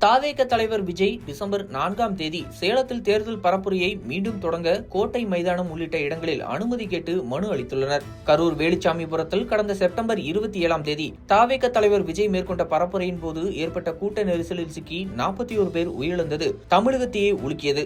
தாவேக தலைவர் விஜய் டிசம்பர் 4ஆம் தேதி சேலத்தில் தேர்தல் பரப்புரையை மீண்டும் தொடங்க கோட்டை மைதானம் உள்ளிட்ட இடங்களில் அனுமதி கேட்டு மனு அளித்துள்ளனர். கரூர் வேலுச்சாமிபுரத்தில் கடந்த செப்டம்பர் 27ஆம் தேதி தாவேக தலைவர் விஜய் மேற்கொண்ட பரப்புரையின் போது ஏற்பட்ட கூட்ட நெரிசலில் சிக்கி 41 பேர் உயிரிழந்தது தமிழகத்தையே உலுக்கியது.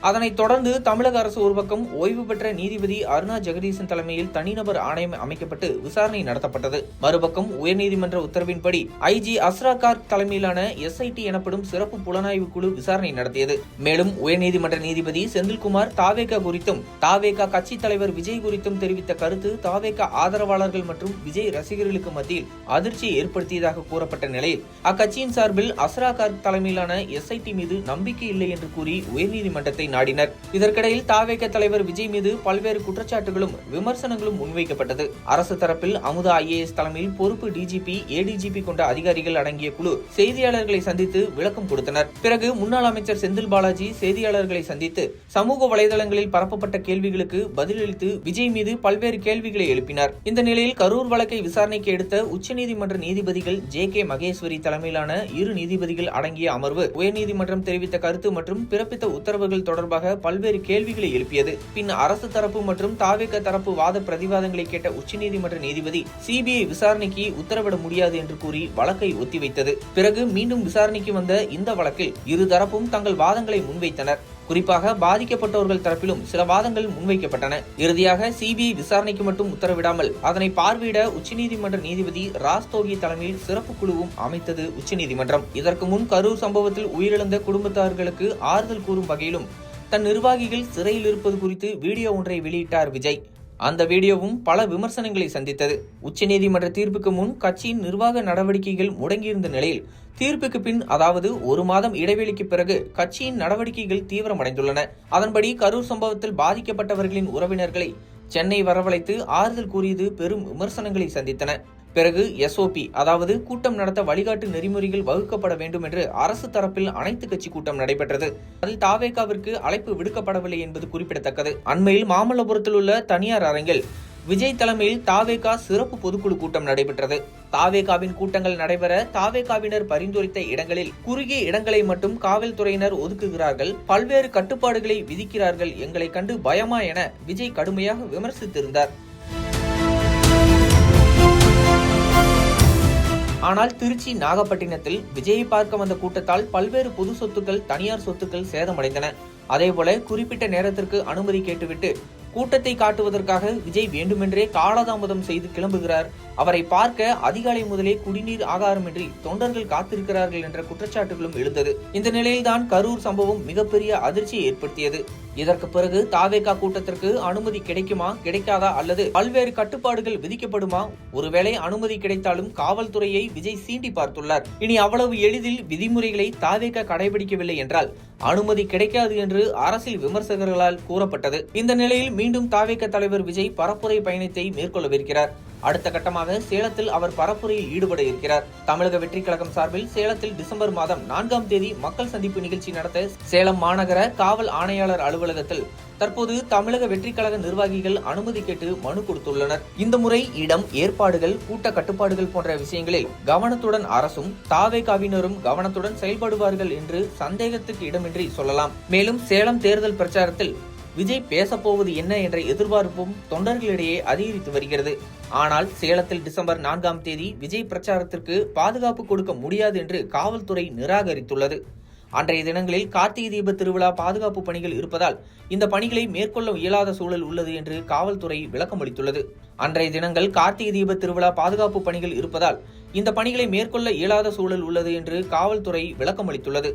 அதனைத் தொடர்ந்து தமிழக அரசு ஒரு பக்கம் ஓய்வு பெற்ற நீதிபதி அருணா ஜெகதீசன் தலைமையில் தனிநபர் ஆணையம் அமைக்கப்பட்டு விசாரணை நடத்தப்பட்டது. மறுபக்கம் உயர்நீதிமன்ற உத்தரவின்படி ஐஜி அஸ்ரா கார்க் தலைமையிலான SIT எனப்படும் சிறப்பு புலனாய்வு குழு விசாரணை நடத்தியது. மேலும் உயர்நீதிமன்ற நீதிபதி செந்தில்குமார் தாவேகா குறித்தும் தாவேகா கட்சி தலைவர் விஜய் குறித்தும் தெரிவித்த கருத்து தாவேகா ஆதரவாளர்கள் மற்றும் விஜய் ரசிகர்களுக்கு மத்தியில் அதிர்ச்சியை ஏற்படுத்தியதாக கூறப்பட்ட நிலையில் அக்கட்சியின் சார்பில் அஸ்ரா கார்க் தலைமையிலான SIT மீது நம்பிக்கை இல்லை என்று கூறி உயர்நீதிமன்றத்தை நாடினர். இதற்கிடையில் தாவேக தலைவர் விஜய் மீது பல்வேறு குற்றச்சாட்டுகளும் விமர்சனங்களும் முன்வைக்கப்பட்டது. அரசு தரப்பில் அமுதா IAS தலைமையில் பொறுப்பு DGP, ADGP கொண்ட அதிகாரிகள் அடங்கிய குழு செய்தியாளர்களை சந்தித்து விளக்கம் கொடுத்தனர். பிறகு முன்னாள் அமைச்சர் செந்தில் பாலாஜி செய்தியாளர்களை சந்தித்து சமூக வலைதளங்களில் பரப்பப்பட்ட கேள்விகளுக்கு பதிலளித்து விஜய் மீது பல்வேறு கேள்விகளை எழுப்பினார். இந்த நிலையில் கரூர் வழக்கை விசாரணைக்கு எடுத்த உச்சநீதிமன்ற நீதிபதிகள் JK மகேஸ்வரி தலைமையிலான 2 நீதிபதிகள் அடங்கிய அமர்வு உயர்நீதிமன்றம் தெரிவித்த கருத்து மற்றும் பிறப்பித்த உத்தரவுகள் தொடர்பாக பல்வேறு கேள்விகளை எழுப்பியது. பின் அரசு தரப்பு மற்றும் தாவேக தரப்பு வாத பிரதிவாதங்களை கேட்ட உச்சநீதிமன்ற நீதிபதி CBI விசாரணைக்கு உத்தரவிட முடியாது என்று கூறி வழக்கை ஒத்திவைத்தது. பிறகு மீண்டும் விசாரணைக்கு வந்த இந்த வழக்கில் இரு தரப்பும் தங்கள் வாதங்களை முன்வைத்தனர். குறிப்பாக பாதிக்கப்பட்டவர்கள் தரப்பிலும் சில வாதங்கள் முன்வைக்கப்பட்டன. இறுதியாக CBI விசாரணைக்கு மட்டும் உத்தரவிடாமல் அதனை பார்வையிட உச்சநீதிமன்ற நீதிபதி ராஸ்தோகி தலைமையில் சிறப்பு குழுவும் அமைத்தது உச்சநீதிமன்றம். இதற்கு முன் கரூர் சம்பவத்தில் உயிரிழந்த குடும்பத்தார்களுக்கு ஆறுதல் கூறும் வகையிலும் தன் நிர்வாகிகள் சிறையில் இருப்பது குறித்து வீடியோ ஒன்றை வெளியிட்டார் விஜய். அந்த வீடியோவும் பல விமர்சனங்களை சந்தித்தது. உச்சநீதிமன்ற தீர்ப்புக்கு முன் கட்சியின் நிர்வாக நடவடிக்கைகள் முடங்கியிருந்த நிலையில் தீர்ப்புக்கு பின், அதாவது 1 மாதம் இடைவெளிக்கு பிறகு கட்சியின் நடவடிக்கைகள் தீவிரமடைந்துள்ளன. அதன்படி கரூர் சம்பவத்தில் பாதிக்கப்பட்டவர்களின் உறவினர்களை சென்னை வரவழைத்து ஆறுதல் கூறியது பெரும் விமர்சனங்களை சந்தித்தன. பிறகு SOP, அதாவது கூட்டம் நடத்த வழிகாட்டு நெறிமுறைகள் வகுக்கப்பட வேண்டும் என்று அரசு தரப்பில் அனைத்து கட்சி கூட்டம் நடைபெற்றது. அதில் தாவேகாவிற்கு அழைப்பு விடுக்கப்படவில்லை என்பது குறிப்பிடத்தக்கது. அண்மையில் மாமல்லபுரத்தில் உள்ள தனியார் அரங்கில் விஜய் தலைமையில் தாவேகா சிறப்பு பொதுக்குழு கூட்டம் நடைபெற்றது. தாவேகாவின் கூட்டங்கள் நடைபெற தாவேகாவினர் பரிந்துரைத்த இடங்களில் குறுகிய இடங்களை மட்டும் காவல்துறையினர் ஒதுக்குகிறார்கள், பல்வேறு கட்டுப்பாடுகளை விதிக்கிறார்கள், எங்களை கண்டு பயமா என விஜய் கடுமையாக விமர்சித்திருந்தார். ஆனால் திருச்சி, நாகப்பட்டினத்தில் விஜயை பார்க்க வந்த கூட்டத்தால் பல்வேறு பொது சொத்துக்கள், தனியார் சொத்துக்கள் சேதமடைந்தன. அதேபோல குறிப்பிட்ட நேரத்திற்கு அனுமதி கேட்டுவிட்டு கூட்டத்தை காட்டுவதற்காக விஜய் வேண்டுமென்றே காலதாமதம் செய்து கிளம்புகிறார். அவரை பார்க்க அதிகாலை முதலே குடிநீர், ஆகாரமின்றி தொண்டர்கள் காத்திருக்கிறார்கள் என்ற குற்றச்சாட்டுகளும் எழுந்தது. இந்த நிலையில்தான் கரூர் சம்பவம் மிகப்பெரிய அதிர்ச்சியை ஏற்படுத்தியது. இதற்கு பிறகு தாவேகா கூட்டத்திற்கு அனுமதி கிடைக்குமா, கிடைக்காதா, அல்லது பல்வேறு கட்டுப்பாடுகள் விதிக்கப்படுமா? ஒருவேளை அனுமதி கிடைத்தாலும் காவல்துறையை விஜய் சீண்டி பார்த்துள்ளார். இனி அவ்வளவு எளிதில் விதிமுறைகளை தாவேகா கடைபிடிக்கவில்லை என்றால் அனுமதி கிடைக்காது என்று அரசியல் விமர்சகர்களால் கூறப்பட்டது. இந்த நிலையில் மீண்டும் தாவேகா தலைவர் விஜய் பரப்புரை பயணத்தை மேற்கொள்ளவிருக்கிறார். அடுத்த கட்டமாக சேலத்தில் அவர் பரப்புரையில் ஈடுபட இருக்கிறார். தமிழக வெற்றி கழகம் சார்பில் சேலத்தில் டிசம்பர் மாதம் 4ஆம் தேதி மக்கள் சந்திப்பு நிகழ்ச்சி நடத்த சேலம் மாநகர காவல் ஆணையாளர் அலுவலகத்தில் தற்போது தமிழக வெற்றி கழக நிர்வாகிகள் அனுமதி கேட்டு மனு கொடுத்துள்ளனர். இந்த முறை இடம், ஏற்பாடுகள், கூட்ட கட்டுப்பாடுகள் போன்ற விஷயங்களில் கவனத்துடன் அரசும் தாவேகாவினரும் கவனத்துடன் செயல்படுவார்கள் என்று சந்தேகத்துக்கு இடமின்றி சொல்லலாம். மேலும் சேலம் தேர்தல் பிரச்சாரத்தில் விஜய் பேசப்போவது என்ன என்ற எதிர்பார்ப்பும் தொண்டர்களிடையே அதிகரித்து வருகிறது. ஆனால் சேலத்தில் டிசம்பர் 4ஆம் தேதி விஜய் பிரச்சாரத்திற்கு பாதுகாப்பு கொடுக்க முடியாது என்று காவல்துறை நிராகரித்துள்ளது. அன்றைய தினங்களில் கார்த்திகை தீப திருவிழா பாதுகாப்பு பணிகள் இருப்பதால் இந்த பணிகளை மேற்கொள்ள இயலாத சூழல் உள்ளது என்று காவல்துறை விளக்கம் அளித்துள்ளது. அன்றைய தினங்கள் கார்த்திகை தீப திருவிழா பாதுகாப்பு பணிகள் இருப்பதால் இந்த பணிகளை மேற்கொள்ள இயலாத சூழல் உள்ளது என்று காவல்துறை விளக்கம் அளித்துள்ளது.